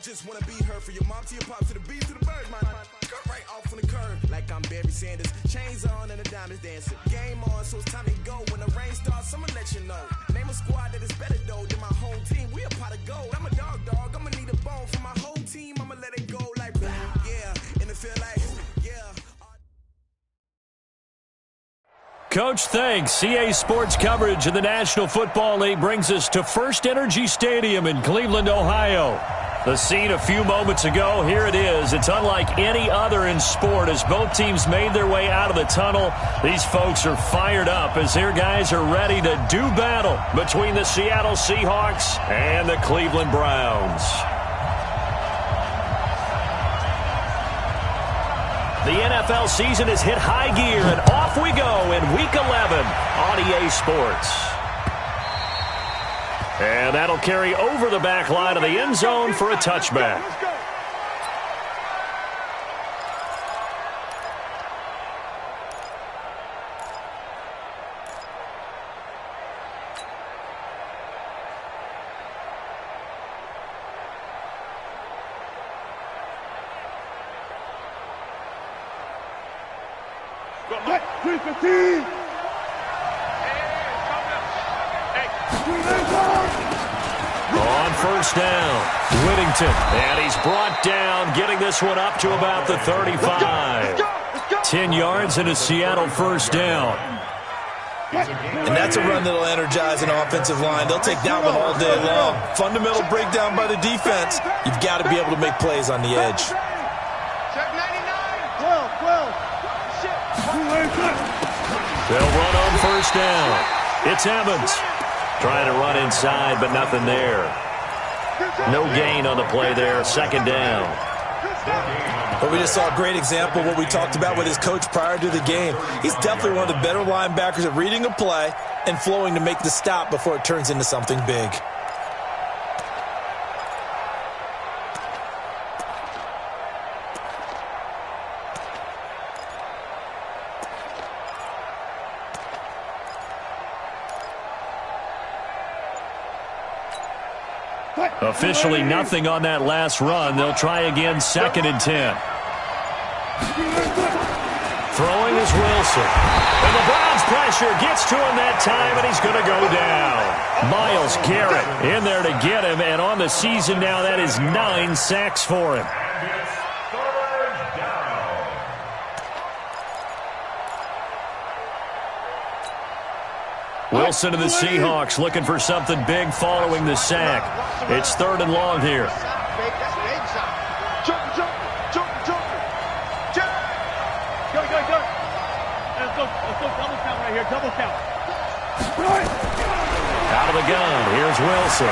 just wanna be heard for your mom to your pop to the beat to the bird, man. Cut right off on the curb like I'm Barry Sanders. Chains on and the diamonds dancing. Game on, so it's time to go. When the rain starts, I'ma let you know. Name a squad that is better though than my home team. We a pot of gold. I'm a dog. I'ma need a bone for my whole team. I'ma let it go like yeah. And it feel like yeah. Coach, thanks. CA Sports coverage of the National Football League brings us to First Energy Stadium in Cleveland, Ohio. The scene a few moments ago, here it is. It's unlike any other in sport as both teams made their way out of the tunnel. These folks are fired up as their guys are ready to do battle between the Seattle Seahawks and the Cleveland Browns. The NFL season has hit high gear, and off we go in Week 11 on EA Sports. And that'll carry over the back line of the end zone for a touchback. On first down, Whittington, and he's brought down, getting this one up to about the 35. 10 yards and a Seattle first down. And that's a run that'll energize an offensive line. They'll take that one all day long. Fundamental breakdown by the defense. You've got to be able to make plays on the edge. They'll run on first down. It's Evans. Trying to run inside, but nothing there. No gain on the play there. Second down. But we just saw a great example of what we talked about with his coach prior to the game. He's definitely one of the better linebackers at reading a play and flowing to make the stop before it turns into something big. Officially nothing on that last run. They'll try again, 2nd and 10. Throwing is Wilson. And the Browns pressure gets to him that time, and he's going to go down. Myles Garrett in there to get him, and on the season now, that is 9 sacks for him. Wilson and the Seahawks looking for something big following the sack. It's 3rd and long here. Out of the gun, here's Wilson.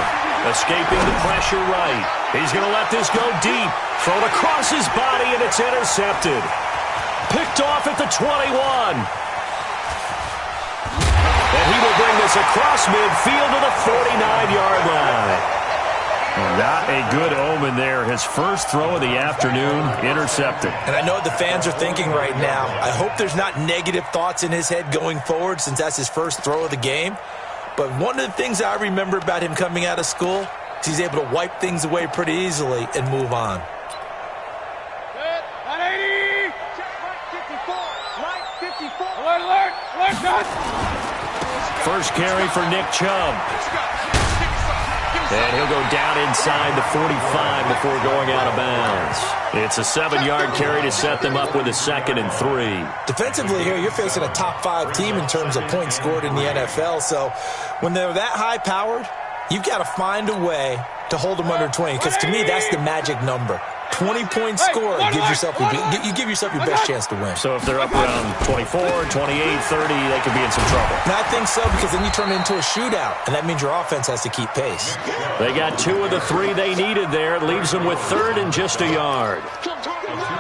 Escaping the pressure right. He's going to let this go deep. Thrown across his body, and it's intercepted. Picked off at the 21. And he will bring this across midfield to the 49-yard line. Not a good omen there. His first throw of the afternoon, intercepted. And I know what the fans are thinking right now. I hope there's not negative thoughts in his head going forward since that's his first throw of the game. But one of the things I remember about him coming out of school is he's able to wipe things away pretty easily and move on. First carry for Nick Chubb. And he'll go down inside the 45 before going out of bounds. It's a 7-yard carry to set them up with a 2nd and 3. Defensively here, you're facing a top 5 team in terms of points scored in the NFL. So when they're that high-powered, you've got to find a way to hold them under 20. Because to me, that's the magic number. 20 points scored, you give yourself your best chance to win. So if they're up around 24, 28, 30, they could be in some trouble. And I think so, because then you turn it into a shootout, and that means your offense has to keep pace. They got 2 of the 3 they needed there. It leaves them with 3rd and just a yard.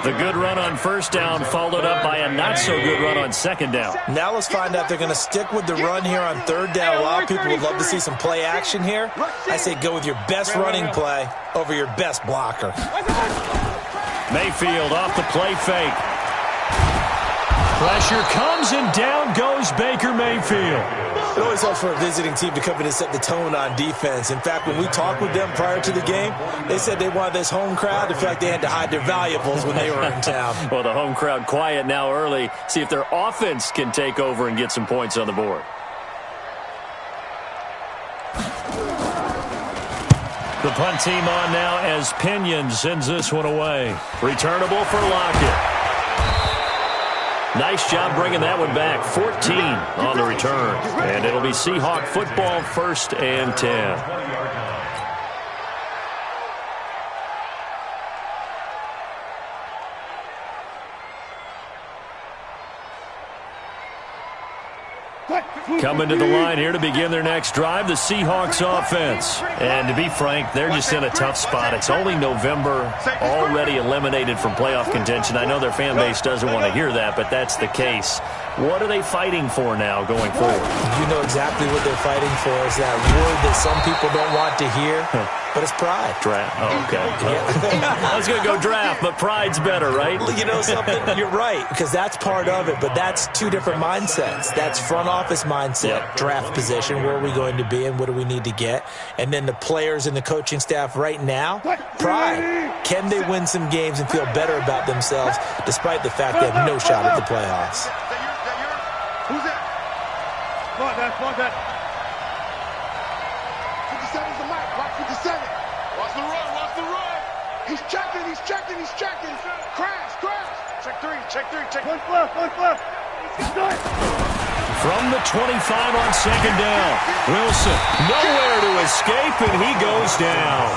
The good run on first down followed up by a not-so-good run on 2nd down. Now let's find out if they're going to stick with the run here on 3rd down. A lot of people would love to see some play action here. I say go with your best running play over your best blocker. Mayfield off the play fake. Pressure comes, and down goes Baker Mayfield. It always helps for a visiting team to come in and set the tone on defense. In fact, when we talked with them prior to the game, they said they wanted this home crowd to feel like they had to hide their valuables when they were in town. Well, the home crowd quiet now early. See if their offense can take over and get some points on the board. The punt team on now as Pinion sends this one away. Returnable for Lockett. Nice job bringing that one back. 14 on the return. And it'll be Seahawk football, 1st and 10. Coming to the line here to begin their next drive, the Seahawks offense. And to be frank, they're just in a tough spot. It's only November, already eliminated from playoff contention. I know their fan base doesn't want to hear that, but that's the case. What are they fighting for now going forward? You know exactly what they're fighting for. Is that word that some people don't want to hear, but it's pride. Draft. Oh, okay. Yeah. I was going to go draft, but pride's better, right? You know something? You're right, because that's part of it, but that's two different mindsets. That's front office mindset, draft position, where are we going to be and what do we need to get? And then the players and the coaching staff right now, pride. Can they win some games and feel better about themselves despite the fact they have no shot at the playoffs? Who's that? Come on, Dad. 57's the mic. Watch 57. Watch the run. He's checking. Crash. Check three. One left. From the 25 on 2nd down. Wilson, nowhere to escape, and he goes down.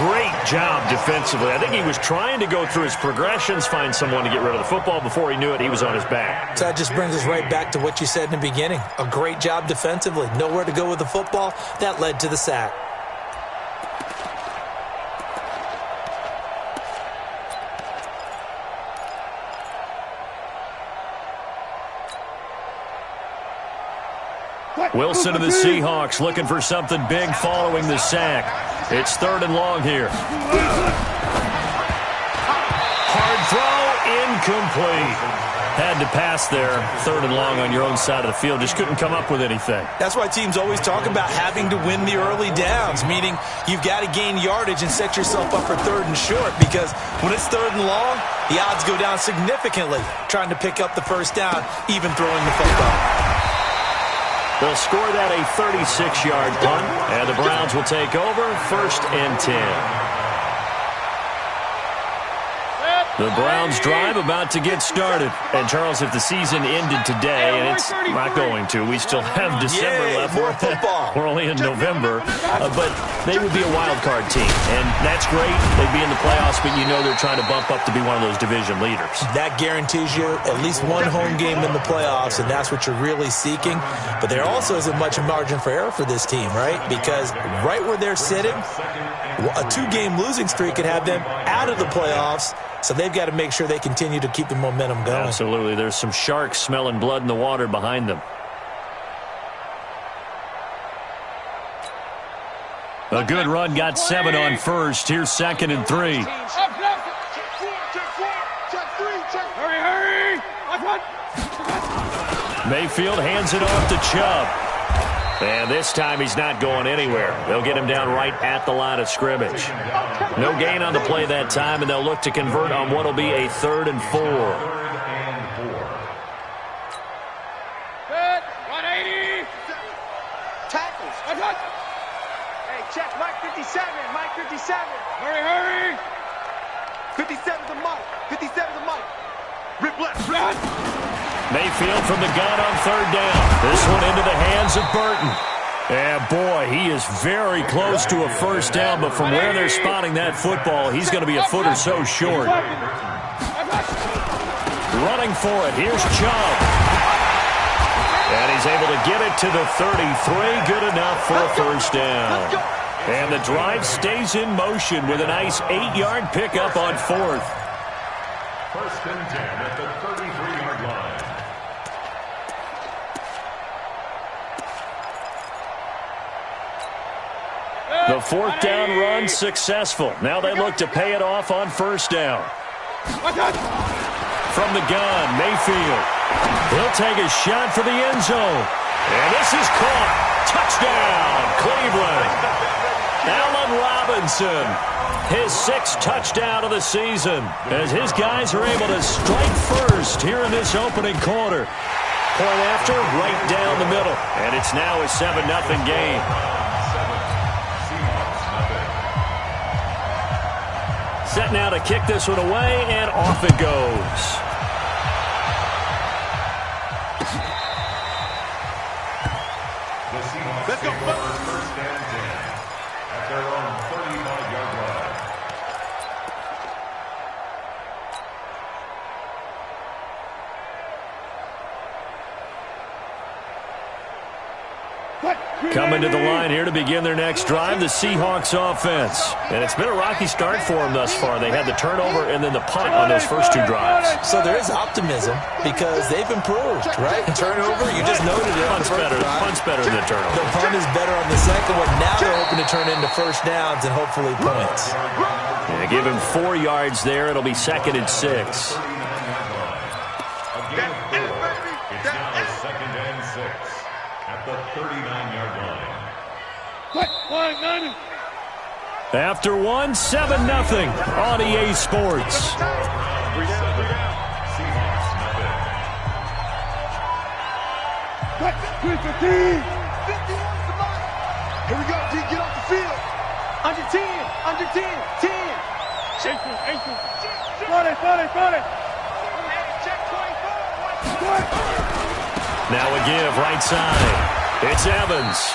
Great job defensively. I think he was trying to go through his progressions, find someone to get rid of the football. Before he knew it, he was on his back. So that just brings us right back to what you said in the beginning. A great job defensively. Nowhere to go with the football. That led to the sack. Wilson and the Seahawks looking for something big following the sack. It's 3rd and long here. Hard throw, incomplete. Had to pass there, 3rd and long on your own side of the field. Just couldn't come up with anything. That's why teams always talk about having to win the early downs, meaning you've got to gain yardage and set yourself up for 3rd and short, because when it's 3rd and long, the odds go down significantly trying to pick up the 1st down, even throwing the football. They'll score that a 36-yard punt, and the Browns will take over, 1st and 10. The Browns drive about to get started. And, Charles, if the season ended today, and it's not going to, we still have December left. More football. We're only in November. But they would be a wild card team. And that's great. They'd be in the playoffs, but you know they're trying to bump up to be one of those division leaders. That guarantees you at least one home game in the playoffs, and that's what you're really seeking. But there also isn't much margin for error for this team, right? Because right where they're sitting, a 2-game losing streak could have them out of the playoffs. So they've got to make sure they continue to keep the momentum going. Absolutely. There's some sharks smelling blood in the water behind them. A good run, got 7 on 1st. Here's 2nd and 3. Hurry. Mayfield hands it off to Chubb. And this time he's not going anywhere. They'll get him down right at the line of scrimmage. No gain on the play that time, and they'll look to convert on what will be a 3rd and 4. Good. 180. Tackles. Hey, check Mike 57. Mike 57. Hurry. 57's the Mike. 57's the Mike. Rip left. Mayfield from the gun on 3rd down. This one into the hands of Burton. And boy, he is very close to a 1st down, but from where they're spotting that football, he's going to be a foot or so short. Running for it, here's Chubb. And he's able to get it to the 33, good enough for a 1st down. And the drive stays in motion with a nice 8-yard pickup on 4th. 1st and 10 at the 33-yard line. The 4th down run successful. Now they look to pay it off on 1st down. From the gun, Mayfield. He'll take a shot for the end zone. And this is caught. Touchdown, Cleveland. Allen Robinson, his 6th touchdown of the season, as his guys are able to strike first here in this opening quarter. Point after, right down the middle. And it's now a 7-0 game. Set now to kick this one away, and off it goes. Let's go. First and 10 at their own 35-yard line. Coming to the line here to begin their next drive, the Seahawks offense. And it's been a rocky start for them thus far. They had the turnover and then the punt on those first 2 drives. So there is optimism because they've improved, right? Turnover, you just noted it. Punt's better than the turnover. The punt is better on the second one. Now they're hoping to turn into first downs and hopefully points. Yeah, give him 4 yards there. It'll be 2nd and 6. It's now 2nd and 6 at the 39-yard line. After 1, 7-0 on EA Sports. Seahawks Here we go, D. Get off the field. Under 10. 10. Check 40. Check 24. Now a give right side. It's Evans.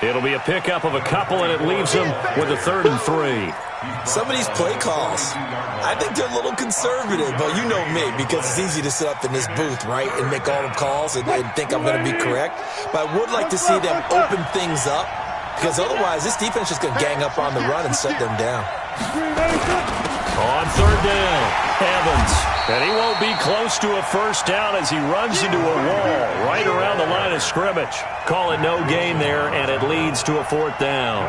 It'll be a pickup of a couple, and it leaves them with a 3rd and 3. Some of these play calls, I think they're a little conservative, but you know me, because it's easy to sit up in this booth, right, and make all the calls and think I'm going to be correct. But I would like to see them open things up, because otherwise this defense is going to gang up on the run and shut them down. On 3rd down, Evans. And he won't be close to a first down as he runs into a wall right around the line of scrimmage. Call it no gain there, and it leads to a 4th down.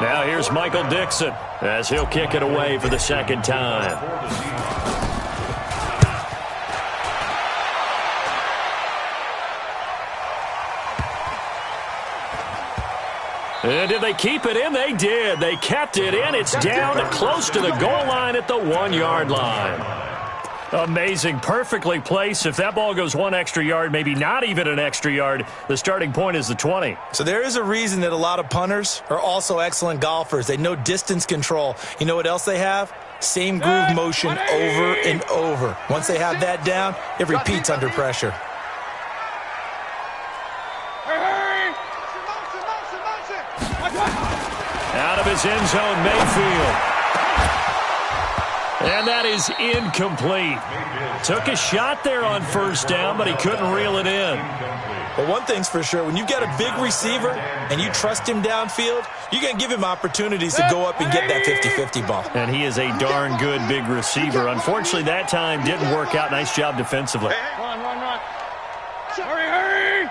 Now here's Michael Dixon as he'll kick it away for the 2nd time. And did they keep it in? They did. They kept it in. It's down close to the goal line at the 1-yard line. Amazing. Perfectly placed. If that ball goes 1 extra yard, maybe not even an extra yard, the starting point is the 20. So there is a reason that a lot of punters are also excellent golfers. They know distance control. You know what else they have? Same groove motion over and over. Once they have that down, it repeats under pressure. Out of his end zone, Mayfield. And that is incomplete. Took a shot there on first down, but he couldn't reel it in. But one thing's for sure, when you got a big receiver and you trust him downfield, you're going to give him opportunities to go up and get that 50-50 ball. And he is a darn good big receiver. Unfortunately, that time didn't work out. Nice job defensively. Run. Hurry.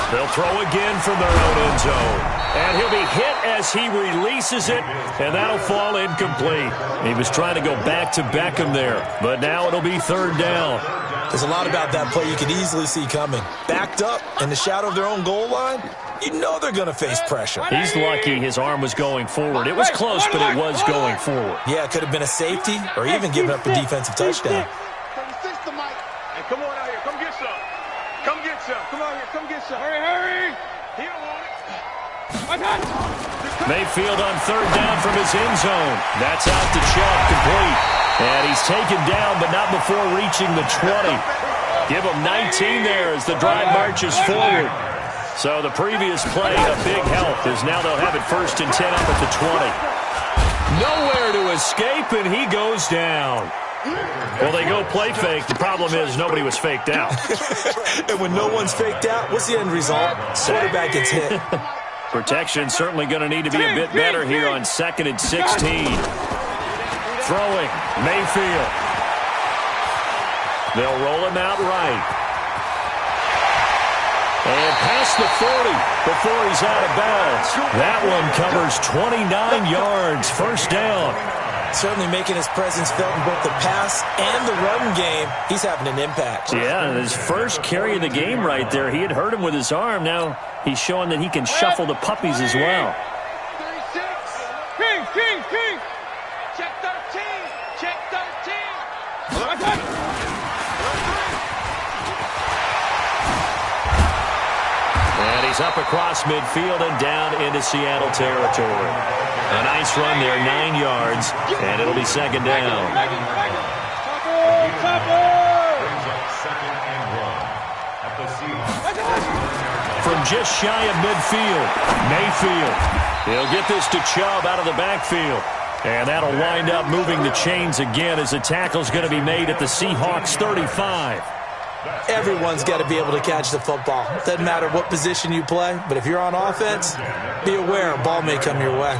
They'll throw again from their own end zone. And he'll be hit as he releases it, and that'll fall incomplete. He was trying to go back to Beckham there, but now it'll be 3rd down. There's a lot about that play you could easily see coming. Backed up in the shadow of their own goal line, you know they're going to face pressure. He's lucky his arm was going forward. It was close, but it was going forward. Yeah, it could have been a safety or even giving up a defensive touchdown. Hey, come on out here. Come get some. Come on here. Come get some. Hurry. He don't want it. Mayfield on 3rd down from his end zone. That's out to Chubb, complete. And he's taken down, but not before reaching the 20. Give him 19 there as the drive marches forward. So the previous play, a big help, as now they'll have it 1st and 10 up at the 20. Nowhere to escape, and he goes down. Well, they go play fake. The problem is nobody was faked out. And when no one's faked out, what's the end result? Quarterback gets hit. Protection certainly going to need to be a bit better here on 2nd and 16. Throwing, Mayfield. They'll roll him out right. And past the 40 before he's out of bounds. That one covers 29 yards. 1st down. Certainly making his presence felt in both the pass and the run game. He's having an impact. Yeah, his first carry of the game right there. He had hurt him with his arm. Now he's showing that he can shuffle the puppies as well. 36. King. Check 13. Check 13. And he's up across midfield and down into Seattle territory. A nice run there, 9 yards, and it'll be second down. From just shy of midfield, Mayfield. He'll get this to Chubb out of the backfield. And that'll wind up moving the chains again as the tackle's going to be made at the Seahawks 35. Everyone's got to be able to catch the football. Doesn't matter what position you play, but if you're on offense, be aware a ball may come your way.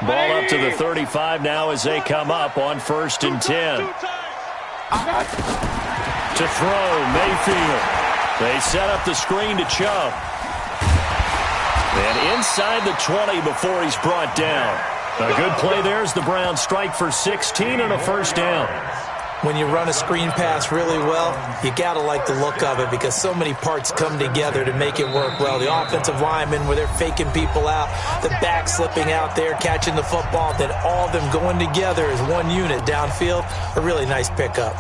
Ball up to the 35 now as they come up on 1st and 10. To throw, Mayfield. They set up the screen to Chubb. And inside the 20 before he's brought down. A good play there as the Browns strike for 16 and a first down. When you run a screen pass really well, you got to like the look of it because so many parts come together to make it work well. The offensive linemen, where they're faking people out, the back slipping out there, catching the football, then all of them going together as one unit downfield, a really nice pickup.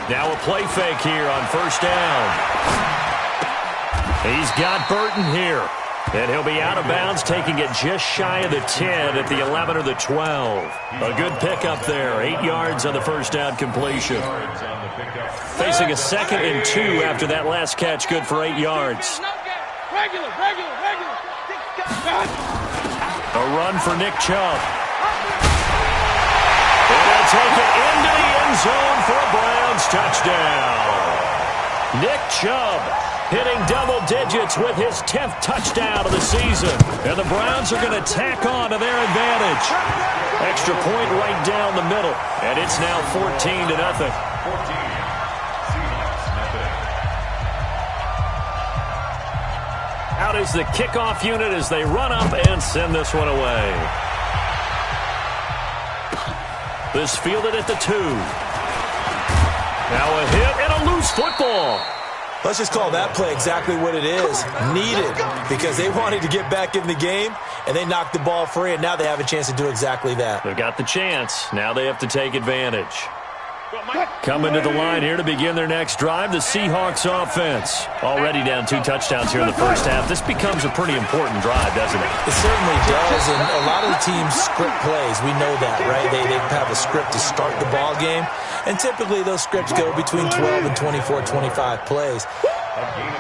Now a play fake here on 1st down. He's got Burton here. And he'll be out of bounds, taking it just shy of the 10 at the 11 or the 12. A good pickup there. 8 yards on the first down completion. Facing a 2nd and 2 after that last catch, good for 8 yards. Regular. A run for Nick Chubb. And they'll take it into the end zone for a Browns touchdown. Nick Chubb hitting double digits with his 10th touchdown of the season. And the Browns are going to tack on to their advantage. Extra point right down the middle. And it's now 14-0. Out is the kickoff unit as they run up and send this one away. This fielded at the 2. Now a hit and a loose football. Let's just call that play exactly what it is. Needed, because they wanted to get back in the game, and they knocked the ball free, and now they have a chance to do exactly that. They've got the chance. Now they have to take advantage. Coming to the line here to begin their next drive, the Seahawks offense. Already down 2 touchdowns here in the first half. This becomes a pretty important drive, doesn't it? It certainly does, and a lot of the teams script plays. We know that, right? They have a script to start the ball game, and typically those scripts go between 12 and 24, 25 plays.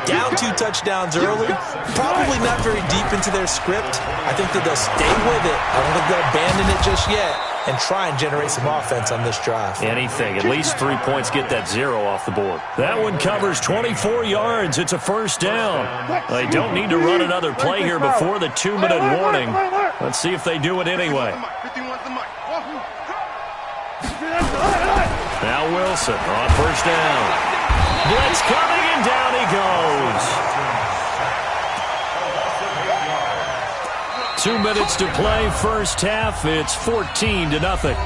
Down 2 touchdowns early, probably not very deep into their script. I think that they'll stay with it. I don't think they'll abandon it just yet and try and generate some offense on this drive. Anything. At least 3 points, get that 0 off the board. That one covers 24 yards. It's a first down. They don't need to run another play here before the 2-minute warning. Let's see if they do it anyway. Now Wilson on first down. Blitz coming, and down he goes. 2 minutes to play, first half. It's 14-0.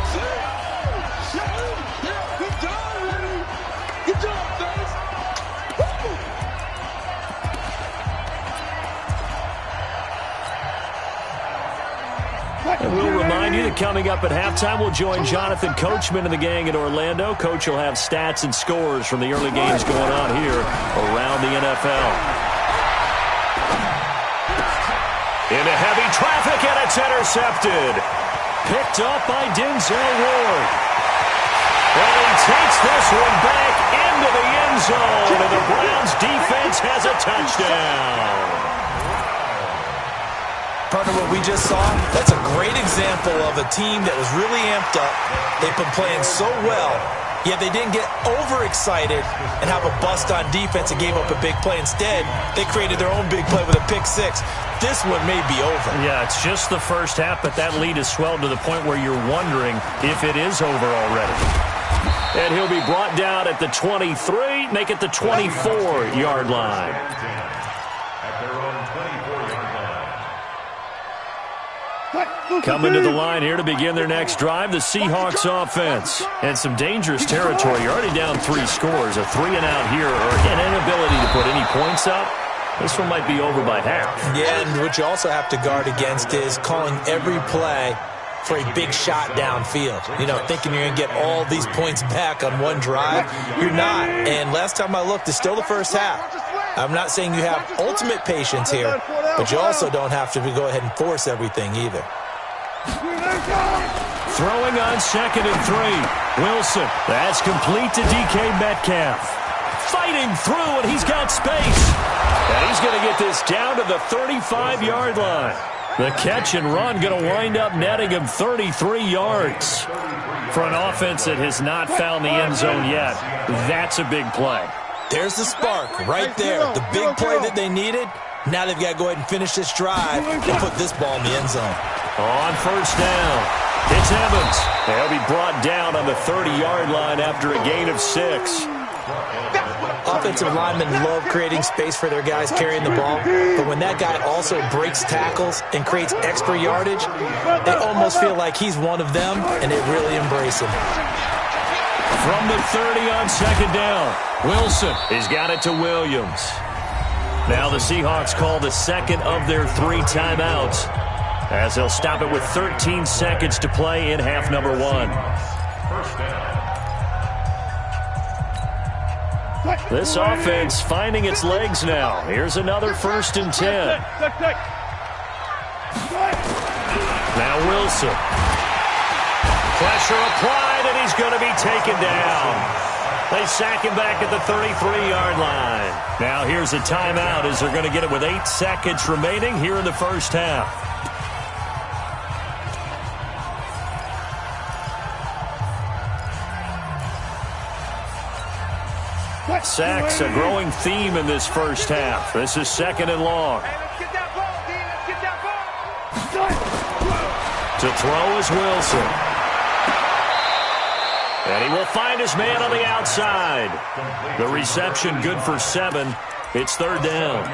And we'll remind you that coming up at halftime, we'll join Jonathan Coachman and the gang in Orlando. Coach will have stats and scores from the early games going on here around the NFL. Into heavy traffic, and it's intercepted. Picked up by Denzel Ward. And he takes this one back into the end zone, and the Browns defense has a touchdown. Partner, what we just saw, that's a great example of a team that was really amped up. They've been playing so well, Yeah, they didn't get overexcited and have a bust on defense and gave up a big play. Instead, they created their own big play with a pick six. This one may be over. Yeah, it's just the first half, but that lead has swelled to the point where you're wondering if it is over already. And he'll be brought down at the 23, make it the 24-yard line. At their own 24-yard line. Coming to the line here to begin their next drive, the Seahawks offense. And some dangerous territory. You're already down 3 scores. A 3-and-out here, or an inability to put any points up. This one might be over by half. Yeah, and what you also have to guard against is calling every play for a big shot downfield. You know, thinking you're going to get all these points back on one drive. You're not. And last time I looked, it's still the first half. I'm not saying you have ultimate patience here, but you also don't have to go ahead and force everything either. Throwing on 2nd and 3. Wilson. That's complete to DK Metcalf. Fighting through, and he's got space. And he's going to get this down to the 35-yard line. The catch and run going to wind up netting him 33 yards. For an offense that has not found the end zone yet, that's a big play. There's the spark right there. The big play that they needed. Now they've got to go ahead and finish this drive and put this ball in the end zone. On first down, it's Evans. They'll be brought down on the 30-yard line after a gain of 6. Offensive linemen love creating space for their guys carrying the ball, but when that guy also breaks tackles and creates extra yardage, they almost feel like he's one of them, and they really embrace him. From the 30 on 2nd down, Wilson has got it to Williams. Now the Seahawks call the second of their 3 timeouts, as they'll stop it with 13 seconds to play in half number 1. First down. This offense finding its legs now. Here's another 1st and 10. Now Wilson. Pressure applied, and he's going to be taken down. They sack him back at the 33-yard line. Now here's a timeout as they're going to get it with 8 seconds remaining here in the first half. Sacks, a growing theme in this first half. This is 2nd and long. Hey, let's get that ball, D. Let's get that ball. To throw is Wilson. And he will find his man on the outside. The reception good for 7. It's 3rd down.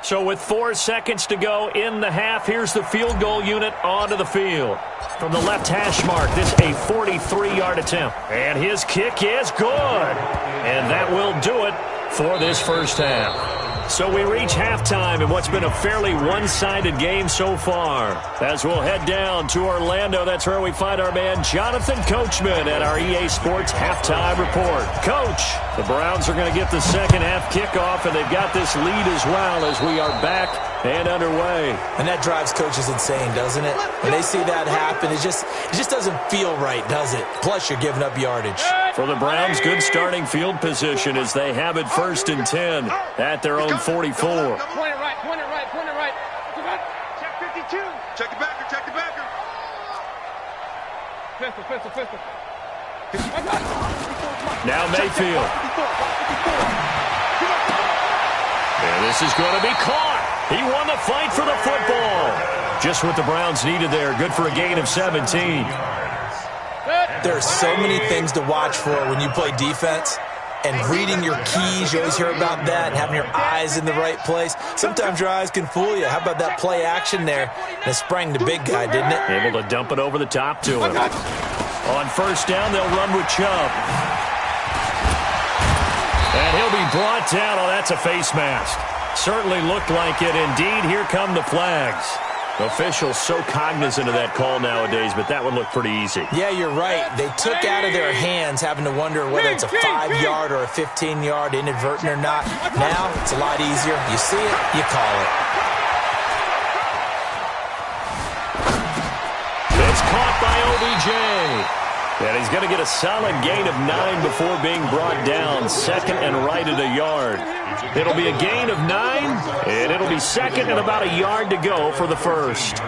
So with 4 seconds to go in the half, here's the field goal unit onto the field. From the left hash mark, this a 43-yard attempt. And his kick is good. And that will do it for this first half. So we reach halftime in what's been a fairly one-sided game so far. As we'll head down to Orlando, that's where we find our man Jonathan Coachman at our EA Sports Halftime Report. Coach, the Browns are going to get the second half kickoff, and they've got this lead as well as we are back and underway. And that drives coaches insane, doesn't it? When they see that happen, it just doesn't feel right, does it? Plus, you're giving up yardage. For the Browns, good starting field position as they have it 1st and 10 at their own 44. Point it right, point it right, point it right. Check 52. Check the backer, check the backer. Pistol. Now Mayfield. And this is going to be caught. He won the fight for the football. Just what the Browns needed there. Good for a gain of 17. There are so many things to watch for when you play defense. And reading your keys, you always hear about that, and having your eyes in the right place. Sometimes your eyes can fool you. How about that play action there? And it sprang the big guy, didn't it? Able to dump it over the top to him. On first down, they'll run with Chubb. And he'll be brought down. Oh, that's a face mask. Certainly looked like it. Indeed, here come the flags. Officials so cognizant of that call nowadays, but that would look pretty easy. Yeah, you're right. They took out of their hands having to wonder whether it's a 5-yard or a 15-yard inadvertent or not. Now, it's a lot easier. You see it, you call it. It's caught by OBJ. And he's going to get a solid gain of 9 before being brought down. Second and right at a yard. It'll be a gain of 9, and it'll be second and about a yard to go for the first.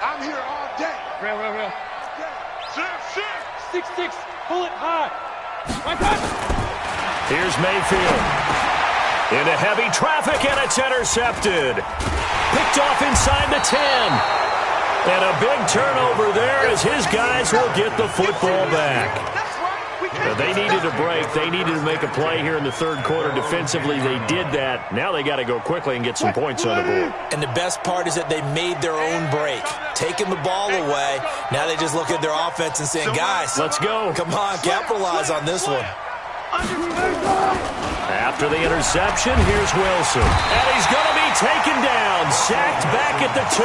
I'm here all day. Real. 6-6. Pull it high. Here's Mayfield. Into heavy traffic, and it's intercepted. Picked off inside the 10. And a big turnover there as his guys will get the football back. They needed a break. They needed to make a play here in the third quarter. Defensively, they did that. Now they got to go quickly and get some points on the board. And the best part is that they made their own break. Taking the ball away. Now they just look at their offense and saying, guys, let's go. Come on, capitalize on this one. After the interception, here's Wilson. And he's going to be taken down. Sacked back at the 2.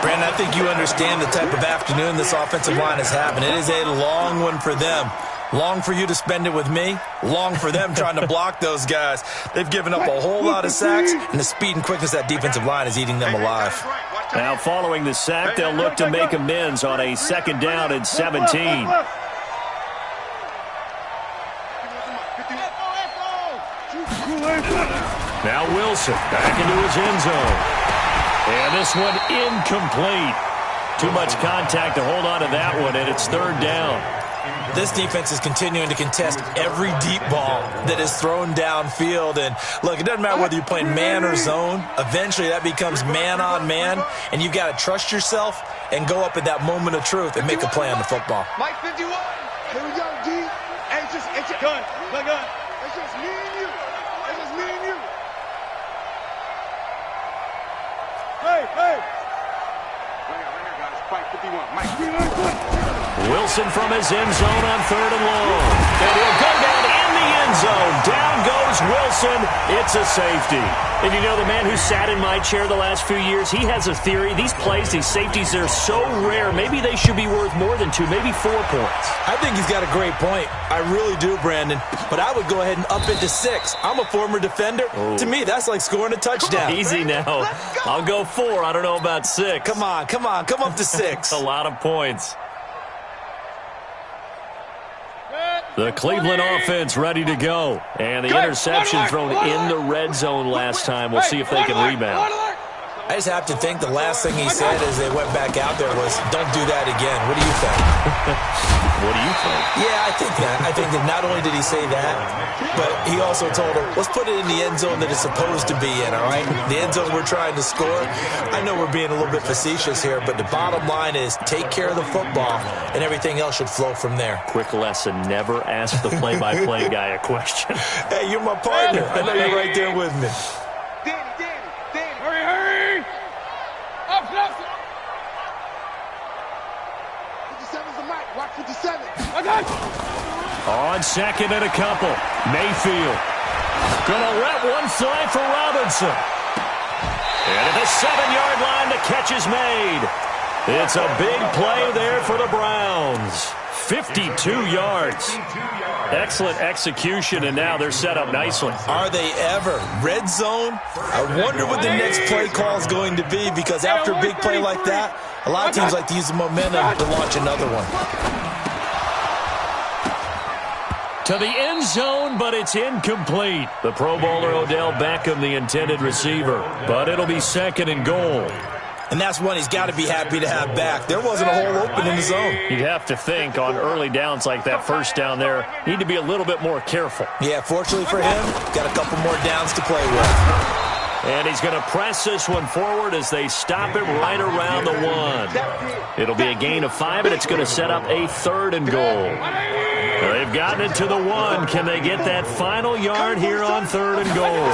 Brandon, I think you understand the type of afternoon this offensive line is having. It is a long one for them. Long for you to spend it with me. Long for them trying to block those guys. They've given up a whole lot of sacks, and the speed and quickness of that defensive line is eating them alive. Now following the sack, they'll look to make amends on a second down and 17. Now Wilson back into his end zone. And this one incomplete. Too much contact to hold on to that one, and it's third down. This defense is continuing to contest every deep ball that is thrown downfield. And, look, it doesn't matter whether you're playing man or zone. Eventually that becomes man on man, and you've got to trust yourself and go up at that moment of truth and make a play on the football. Mike 51. Here we go, D. Hey, it's just gun. It's just me and you. It's just me and you. Hey. Right here, guys. Mike 51. Mike 51. Wilson from his end zone on third and long. And he'll go down in the end zone. Down goes Wilson. It's a safety. And you know, the man who sat in my chair the last few years, he has a theory. These plays, these safeties, they're so rare. Maybe they should be worth more than 2, maybe 4 points. I think he's got a great point. I really do, Brandon. But I would go ahead and up it to 6. I'm a former defender. Oh. To me, that's like scoring a touchdown. Easy now. I'll go 4. I don't know about 6. Come on. Come up to 6. A lot of points. The Cleveland offense ready to go. And the interception thrown in the red zone last time. We'll see if they can rebound. I just have to think the last thing he said as they went back out there was, don't do that again. What do you think? What do you think? Yeah, I think that. I think that not only did he say that, but he also told him, let's put it in the end zone that it's supposed to be in, all right? The end zone we're trying to score. I know we're being a little bit facetious here, but the bottom line is take care of the football, and everything else should flow from there. Quick lesson, never ask the play-by-play guy a question. Hey, you're my partner. I know you're right there with me. Hurry! Up! 57's the mic. Watch 57. Okay. On second and a couple. Mayfield. Gonna let one fly for Robinson. And at the 7-yard line, the catch is made. It's a big play there for the Browns. 52 yards. Excellent execution, and now they're set up nicely. Are they ever? Red zone? I wonder what the next play call is going to be, because after a big play like that, a lot of teams like to use the momentum to launch another one. To the end zone, but it's incomplete. The Pro Bowler Odell Beckham, the intended receiver. But it'll be second and goal. And that's one he's got to be happy to have back. There wasn't a hole open in the zone. You'd have to think on early downs like that first down there, need to be a little bit more careful. Yeah, fortunately for him, got a couple more downs to play with. And he's going to press this one forward as they stop it right around the 1. It'll be a gain of 5, and it's going to set up a third and goal. They've gotten it to the 1. Can they get that final yard here on third and goal?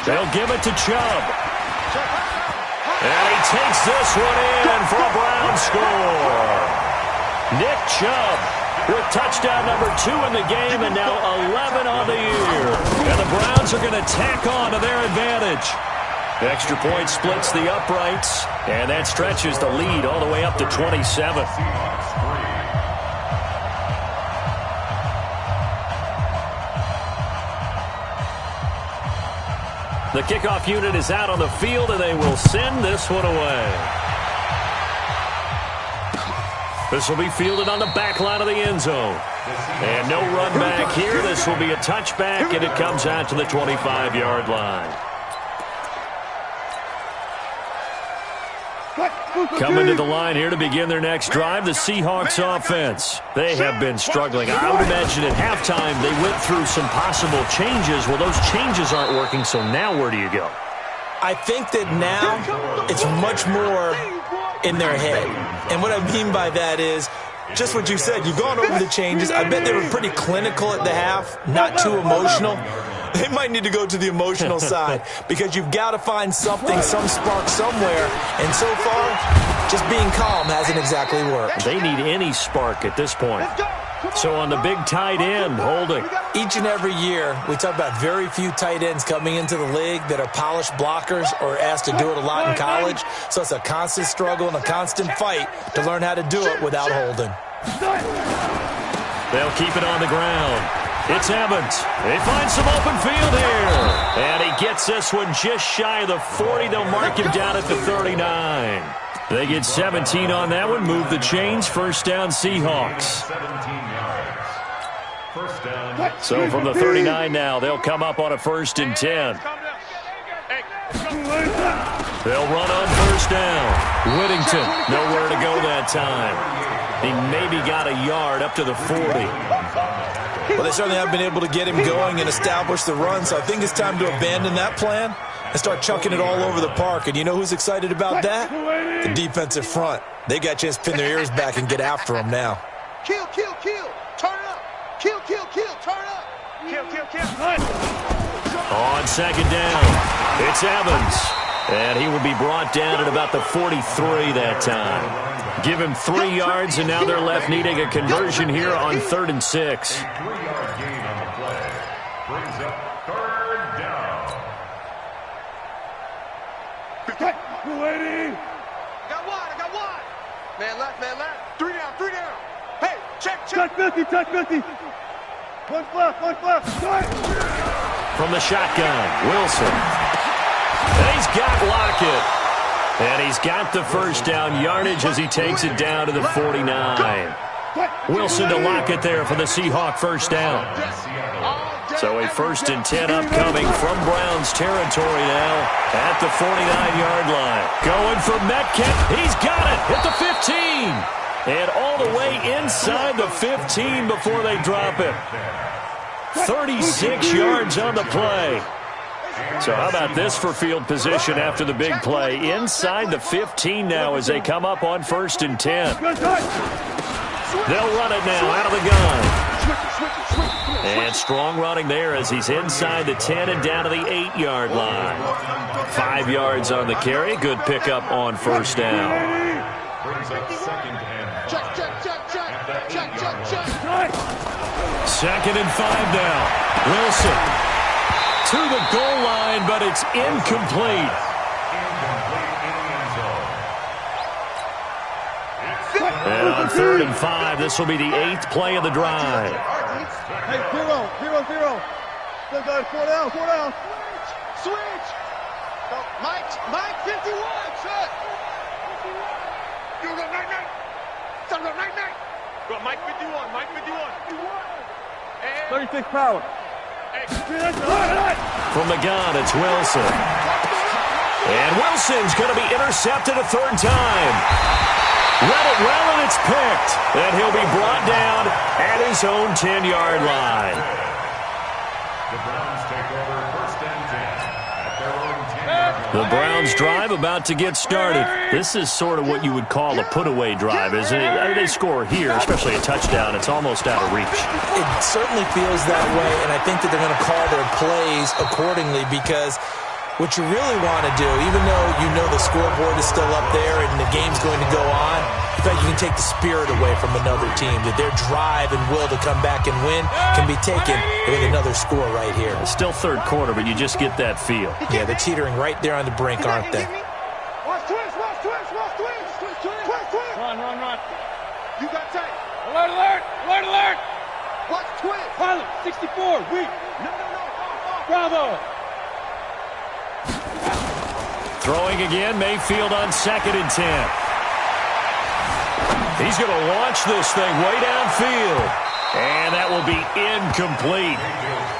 They'll give it to Chubb. And he takes this one in for a Brown score. Nick Chubb with touchdown number 2 in the game, and now 11 on the year. And the Browns are going to tack on to their advantage. The extra point splits the uprights, and that stretches the lead all the way up to 27. The kickoff unit is out on the field, and they will send this one away. This will be fielded on the back line of the end zone. And no run back here. This will be a touchback, and it comes out to the 25-yard line. Coming to the line here to begin their next drive, the Seahawks offense. They have been struggling. I would imagine at halftime they went through some possible changes. Well, those changes aren't working, so now where do you go? I think that now it's much more in their head. And what I mean by that is just what you said. You've gone over the changes. I bet they were pretty clinical at the half, not too emotional. They might need to go to the emotional side because you've got to find something, some spark somewhere. And so far, just being calm hasn't exactly worked. They need any spark at this point. So on the big tight end, holding. Each and every year, we talk about very few tight ends coming into the league that are polished blockers or asked to do it a lot in college. So it's a constant struggle and a constant fight to learn how to do it without holding. They'll keep it on the ground. It's Evans. They find some open field here. And he gets this one just shy of the 40. They'll mark him down at the 39. They get 17 on that one. Move the chains. First down, Seahawks. 17 yards. First down. So from the 39 now, they'll come up on a 1st and 10. They'll run on first down. Whittington, nowhere to go that time. He maybe got a yard up to the 40. Well, they certainly haven't been able to get him going and establish the run, so I think it's time to abandon that plan and start chucking it all over the park. And you know who's excited about that? The defensive front. They got a chance to pin their ears back and get after him now. Kill, kill, kill. Turn it up. Kill, kill, kill. Turn it up. Kill, kill, kill. On second down, it's Evans. And he will be brought down at about the 43 that time. Give him 3 yards, and now they're left needing a conversion here on 3rd and 6. A 3-yard gain on the play brings up 3rd down. Waiting. I got one. Man left. 3 down. Hey, check. Touch 50. One left. From the shotgun, Wilson. And he's got Lockett. And he's got the first down yardage as he takes it down to the 49. Wilson to Lockett there for the Seahawk first down. So a 1st and 10 upcoming from Browns territory now at the 49-yard line. Going for Metcalf. He's got it at the 15. And all the way inside the 15 before they drop it. 36 yards on the play. So how about this for field position after the big play? Inside the 15 now as they come up on 1st and 10. They'll run it now out of the gun. And strong running there as he's inside the 10 and down to the 8-yard line. 5 yards on the carry. Good pickup on first down. Brings up 2nd and 5. Check. 2nd and 5 now. Wilson to the goal line, but it's incomplete. And on 3rd and 5, this will be the 8th play of the drive. Hey, 0. Still got 4 down. Switch. Go, Mike 51. Shut. You go night. Start go night. Go Mike 51. 36 power. From the gun, it's Wilson. And Wilson's going to be intercepted a 3rd time. Read it well, and it's picked. And he'll be brought down at his own 10-yard line. The Browns take over 1st and 10 at their own 10-yard line. The Browns drive about to get started. This is sort of what you would call a put-away drive, isn't it? I mean, they score here, especially a touchdown. It's almost out of reach. It certainly feels that way, and I think that they're going to call their plays accordingly because what you really want to do, even though you know the scoreboard is still up there and the game's going to go on, in fact, you can take the spirit away from another team, that their drive and will to come back and win can be taken with another score right here. It's still 3rd quarter, but you just get that feel. Yeah, they're teetering right there on the brink, aren't they? Watch twist. Run. You got tape. Alert. Watch twist. Pilot, 64, weak. No. Bravo. Throwing again, Mayfield on 2nd and 10. He's going to launch this thing way downfield. And that will be incomplete.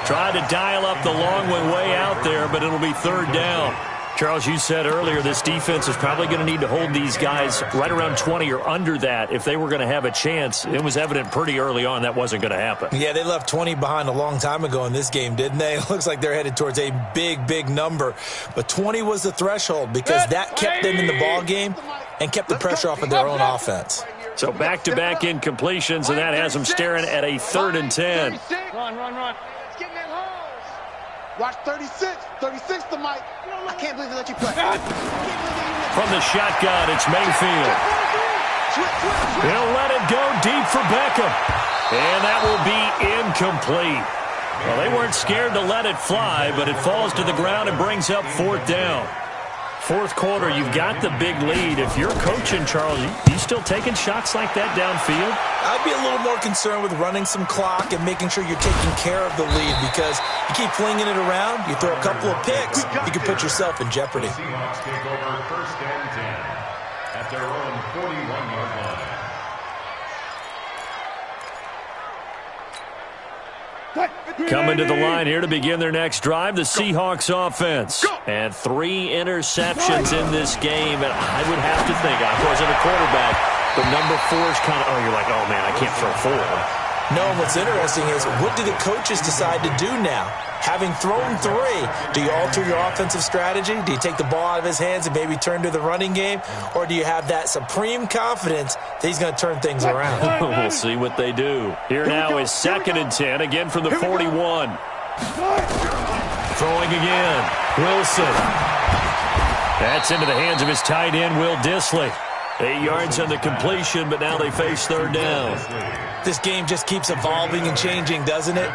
Tried to dial up the long one way out there, but it'll be 3rd down. Charles, you said earlier this defense is probably going to need to hold these guys right around 20 or under that if they were going to have a chance. It was evident pretty early on that wasn't going to happen. Yeah, they left 20 behind a long time ago in this game, didn't they? It looks like they're headed towards a big, big number. But 20 was the threshold because that kept them in the ball game and kept the pressure off of their own offense. So back-to-back incompletions, and that has them staring at a 3rd and 10. Run. It's getting that holes. Watch 36. 36 to Mike. I can't believe they let you play. From the shotgun, it's Mayfield. He'll let it go deep for Beckham. And that will be incomplete. Well, they weren't scared to let it fly, but it falls to the ground and brings up 4th down. 4th quarter, you've got the big lead. If you're coaching, Charles, you still taking shots like that downfield? I'd be a little more concerned with running some clock and making sure you're taking care of the lead because you keep flinging it around, you throw a couple of picks, you can put yourself in jeopardy. The Seahawks take over 1st and 10 at their own 41-yard line. Coming to the line here to begin their next drive, the Seahawks offense. And 3 interceptions in this game. And I would have to think, I wasn't a quarterback, but number 4 is kind of, you're like, oh, man, I can't throw 4. No, what's interesting is what do the coaches decide to do now? Having thrown 3, do you alter your offensive strategy? Do you take the ball out of his hands and maybe turn to the running game? Or do you have that supreme confidence that he's going to turn things around? We'll see what they do. Here now is 2nd and 10, again from the 41. Throwing again. Wilson. That's into the hands of his tight end, Will Dissly. 8 yards on the completion, but now they face 3rd down. This game just keeps evolving and changing, doesn't it?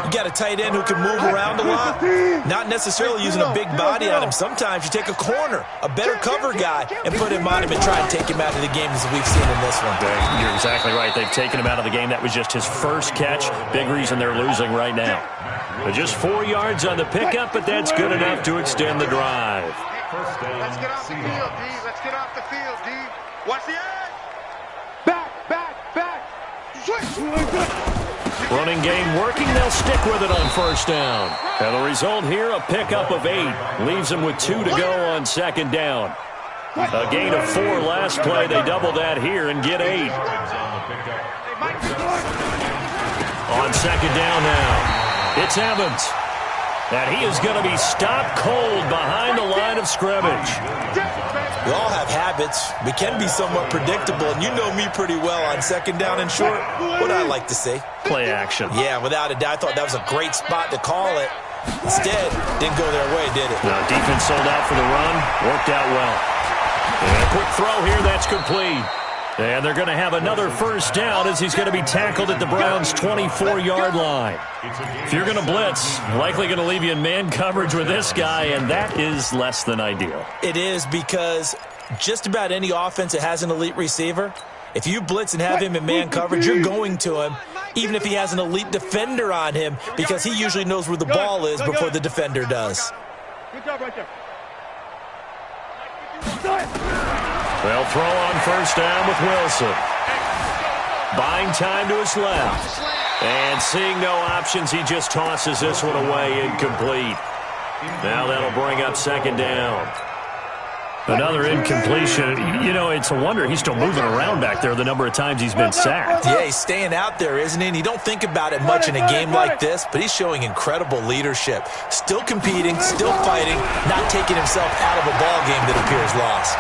You got a tight end who can move around a lot, not necessarily using a big body on him. Sometimes you take a corner, a better cover guy, and put him on him and try and take him out of the game as we've seen in this one. You're exactly right. They've taken him out of the game. That was just his first catch. Big reason they're losing right now. But just 4 yards on the pickup, but that's good enough to extend the drive. Let's get off the field, D. Let's get off the field, D. Watch the edge. Back. Running game working. They'll stick with it on 1st down. And the result here, a pickup of 8. Leaves them with 2 to go on 2nd down. A gain of 4 last play. They double that here and get 8. On 2nd down now, it's Evans. And he is going to be stopped cold behind the line of scrimmage. We all have habits. We can be somewhat predictable, and you know me pretty well on 2nd down and short. What I like to see. Play action. Yeah, without a doubt. I thought that was a great spot to call it. Instead, didn't go their way, did it? No, defense sold out for the run. Worked out well. And a quick throw here. That's complete. And they're going to have another 1st down as he's going to be tackled at the Browns' 24-yard line. If you're going to blitz, likely going to leave you in man coverage with this guy, and that is less than ideal. It is because just about any offense that has an elite receiver, if you blitz and have him in man coverage, you're going to him, even if he has an elite defender on him, because he usually knows where the ball is before the defender does. Good job right there. They'll throw on 1st down with Wilson. Buying time to his left. And seeing no options, he just tosses this one away, incomplete. Now that'll bring up 2nd down. Another incompletion. You know, it's a wonder he's still moving around back there the number of times he's been sacked. Yeah, he's staying out there, isn't he? And you don't think about it much in a game like this, but he's showing incredible leadership. Still competing, still fighting, not taking himself out of a ball game that appears lost.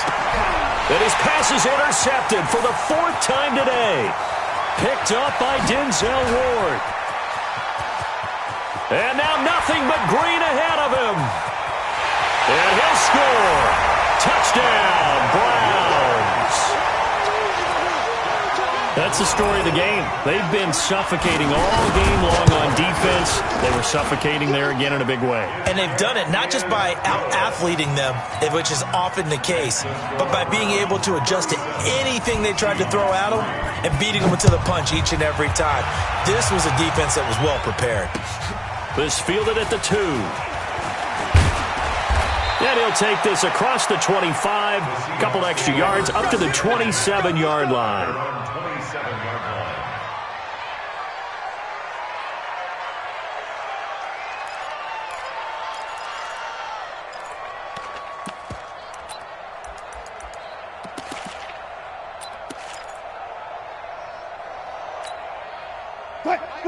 And his pass is intercepted for the 4th time today. Picked up by Denzel Ward. And now nothing but green ahead of him. And he'll score. Touchdown, Browns. That's the story of the game. They've been suffocating all game long on defense. They were suffocating there again in a big way. And they've done it not just by out-athleting them, which is often the case, but by being able to adjust to anything they tried to throw at them and beating them to the punch each and every time. This was a defense that was well prepared. This fielded at the 2. And he'll take this across the 25, a couple extra yards, up to the 27-yard line. 27-yard line.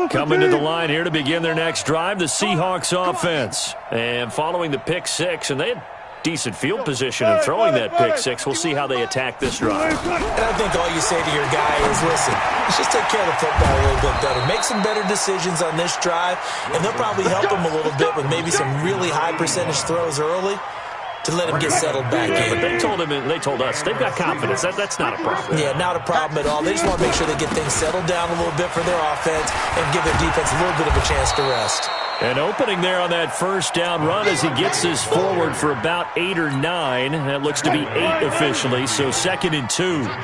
Coming to the line here to begin their next drive, the Seahawks offense. And following the pick six, and they had decent field position in throwing that pick six. We'll see how they attack this drive. And I think all you say to your guy is, listen, let's just take care of the football a little bit better. Make some better decisions on this drive, and they'll probably help him a little bit with maybe some really high percentage throws early to let him get settled back in. But they told him, and they told us, they've got confidence. That's not a problem. Yeah, not a problem at all. They just want to make sure they get things settled down a little bit for their offense and give their defense a little bit of a chance to rest. An opening there on that first down run as he gets this forward for about 8 or 9. That looks to be 8 officially, so 2nd and 2. Brings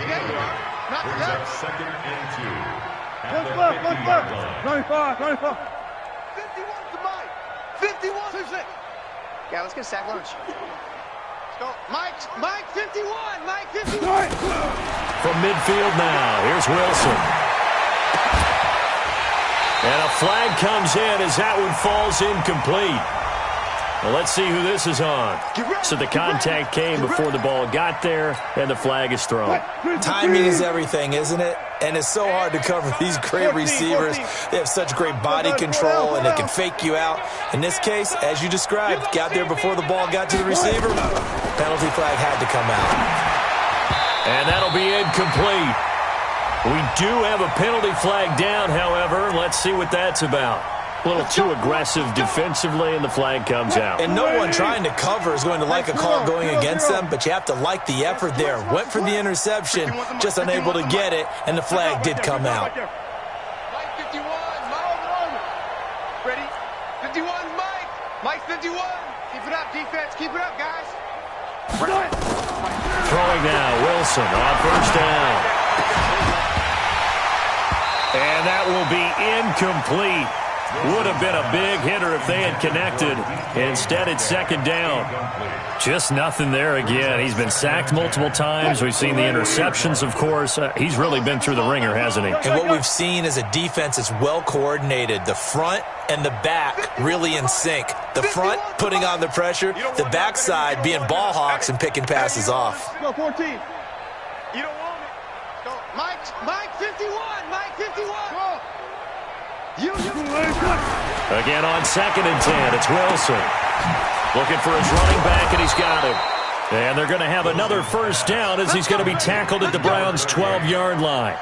up 2nd and 2. At the 1 50-yard line. 95, 95. 51 to Mike. 51 to 6. Yeah, let's get a sack lunch. Let's go. Mike 51. Mike 51. From midfield now, here's Wilson. And a flag comes in as that one falls incomplete. Well, let's see who this is on. So the contact came before the ball got there, and the flag is thrown. Timing is everything, isn't it? And it's so hard to cover these great receivers. They have such great body control, and they can fake you out. In this case, as you described, got there before the ball got to the receiver. Penalty flag had to come out. And that'll be incomplete. We do have a penalty flag down, however. Let's see what that's about. A little too aggressive defensively, and the flag comes out. And no one trying to cover is going to like a call going against them, but you have to like the effort there. Went for the interception, just unable to get it, and the flag did come out. Mike 51. Ready? 51, Mike. Mike 51. Keep it up, defense. Keep it up, guys. Throwing now, Wilson on first down. And that will be incomplete. Would have been a big hitter if they had connected. Instead, it's 2nd down. Just nothing there again. He's been sacked multiple times. We've seen the interceptions, of course. He's really been through the ringer, hasn't he? And what we've seen is a defense that's well coordinated. The front and the back really in sync. The front putting on the pressure. The backside being ball hawks and picking passes off. Go 14. You don't want it. Go. Mike 51. Mike 51. Go. Again on 2nd and 10, it's Wilson. Looking for his running back, and he's got him. And they're going to have another first down as he's going to be tackled at the Browns' 12-yard line.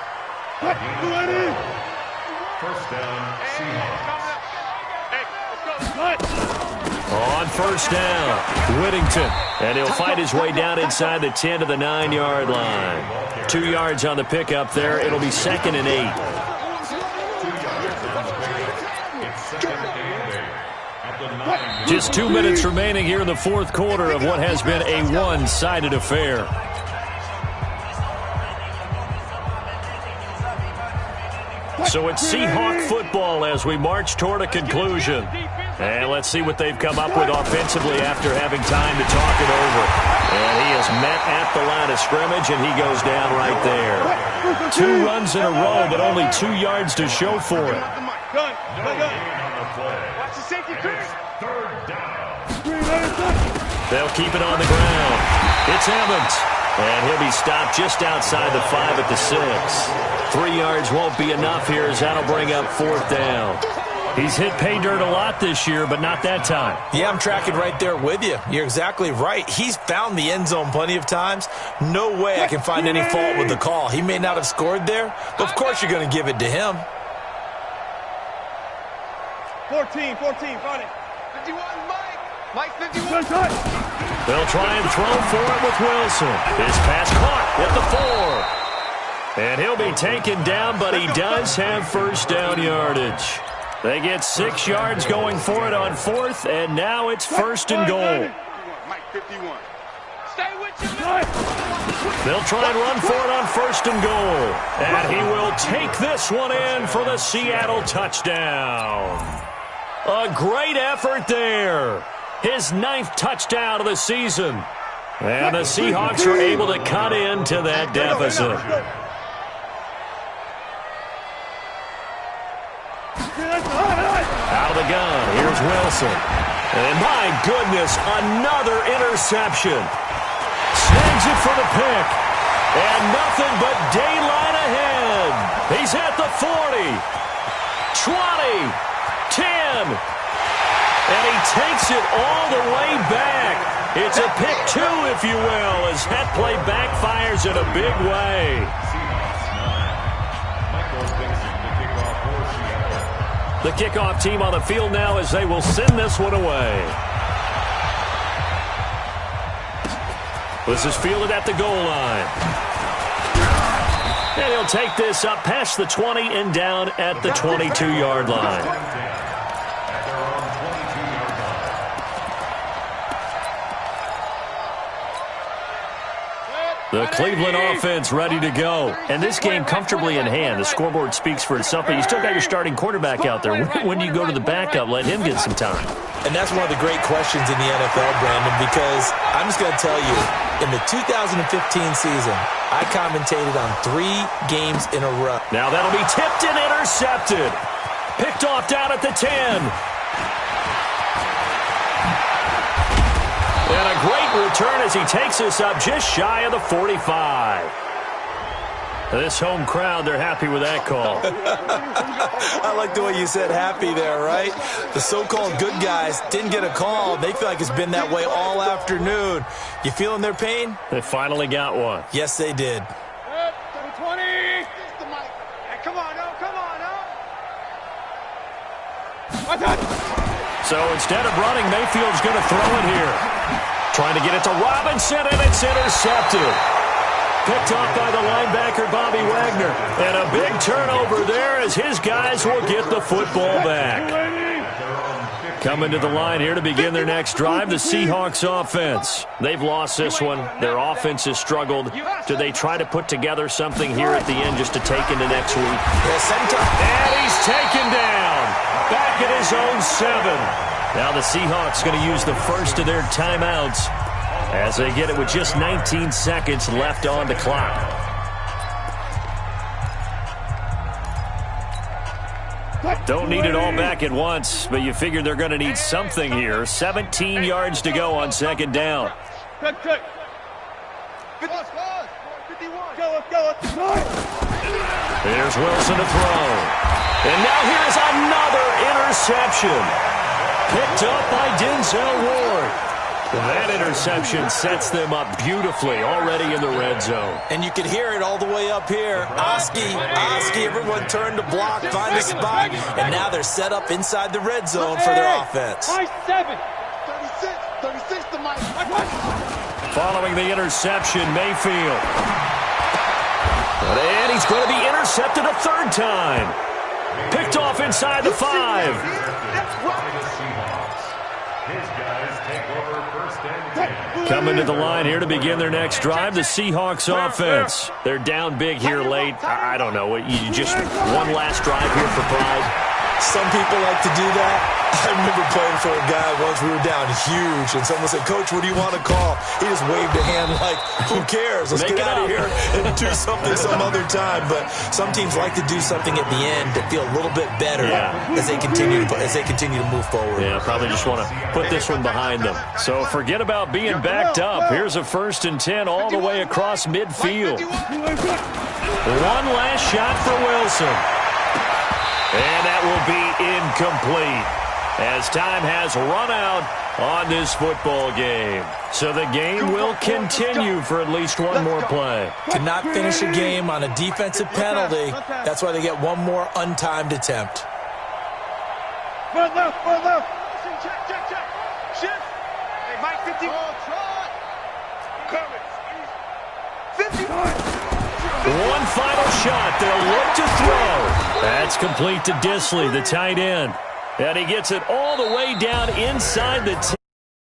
First down, Seahawks. On first down, Whittington. And he'll fight his way down inside the 10 to the 9-yard line. 2 yards on the pickup there. It'll be 2nd and 8. Just 2 minutes remaining here in the fourth quarter of what has been a one-sided affair. So it's Seahawk football as we march toward a conclusion. And let's see what they've come up with offensively after having time to talk it over. And he is met at the line of scrimmage, and he goes down right there. 2 runs in a row, but only 2 yards to show for it. Watch the safety clear. They'll keep it on the ground. It's Evans. And he'll be stopped just outside the 5 at the 6. 3 yards won't be enough here as that'll bring up 4th down. He's hit pay dirt a lot this year, but not that time. Yeah, I'm tracking right there with you. You're exactly right. He's found the end zone plenty of times. No way I can find any fault with the call. He may not have scored there, but of course you're going to give it to him. 14, Friday. 51, Mike 51. They'll try and throw for it with Wilson. His pass caught at the 4. And he'll be taken down, but he does have first down yardage. They get 6 yards going for it on 4th, and now it's 1st and goal. Mike 51. Stay with you. They'll try and run for it on 1st and goal. And he will take this one in for the Seattle touchdown. A great effort there. His 9th touchdown of the season. And the Seahawks are able to cut into that deficit. Out of the gun, here's Wilson. And my goodness, another interception. Snags it for the pick. And nothing but daylight ahead. He's at the 40, 20, 10. And he takes it all the way back. It's a pick 2, if you will, as that play backfires in a big way. The kickoff team on the field now as they will send this one away. This is fielded at the goal line. And he'll take this up past the 20 and down at the 22-yard line. The Cleveland offense ready to go. And this game comfortably in hand. The scoreboard speaks for itself, but you still got your starting quarterback out there. When do you go to the backup, let him get some time? And that's one of the great questions in the NFL, Brandon, because I'm just going to tell you, in the 2015 season, I commentated on 3 games in a row. Now that'll be tipped and intercepted. Picked off down at the 10. And a great return as he takes us up just shy of the 45. This home crowd, they're happy with that call. I like the way you said happy there, right? The so-called good guys didn't get a call. They feel like it's been that way all afternoon. You feeling their pain? They finally got one. Yes, they did. 20. Hey, come on, no, come on, no. So instead of running, Mayfield's going to throw it here. Trying to get it to Robinson, and it's intercepted. Picked off by the linebacker, Bobby Wagner. And a big turnover there as his guys will get the football back. Coming to the line here to begin their next drive, the Seahawks offense. They've lost this one. Their offense has struggled. Do they try to put together something here at the end just to take into next week? And he's taken down. Back at his own 7. Now the Seahawks going to use the first of their timeouts as they get it with just 19 seconds left on the clock. Don't need it all back at once, but you figure they're going to need something here. 17 yards to go on second down. Here's Wilson to throw. And now here's another interception. Picked up by Denzel Ward. That interception sets them up beautifully already in the red zone. And you can hear it all the way up here. Oski, everyone turned to block, find a spot, and now they're set up inside the red zone for their offense. 7. 36 to Mike. Following the interception, Mayfield. And he's going to be intercepted a 3rd time. Picked off inside the 5. Coming to the line here to begin their next drive, the Seahawks offense. They're down big here late. I don't know. You just one last drive here for pride. Some people like to do that. I remember playing for a guy once. We were down huge, and someone said, "Coach, what do you want to call?" He just waved a hand like, "Who cares? Let's get out of here and do something some other time." But some teams like to do something at the end to feel a little bit better as they continue to move forward. Yeah, probably just want to put this one behind them. So forget about being backed up. Here's a 1st and 10 all the way across midfield. One last shot for Wilson. And that will be incomplete as time has run out on this football game. So the game will continue for at least one more play. Cannot finish a game on a defensive penalty. That's why they get one more untimed attempt. Check. Shift. Hey, Mike, 50. Cover. 50. One final shot. They'll look to throw. That's complete to Disley, the tight end. And he gets it all the way down inside the 10.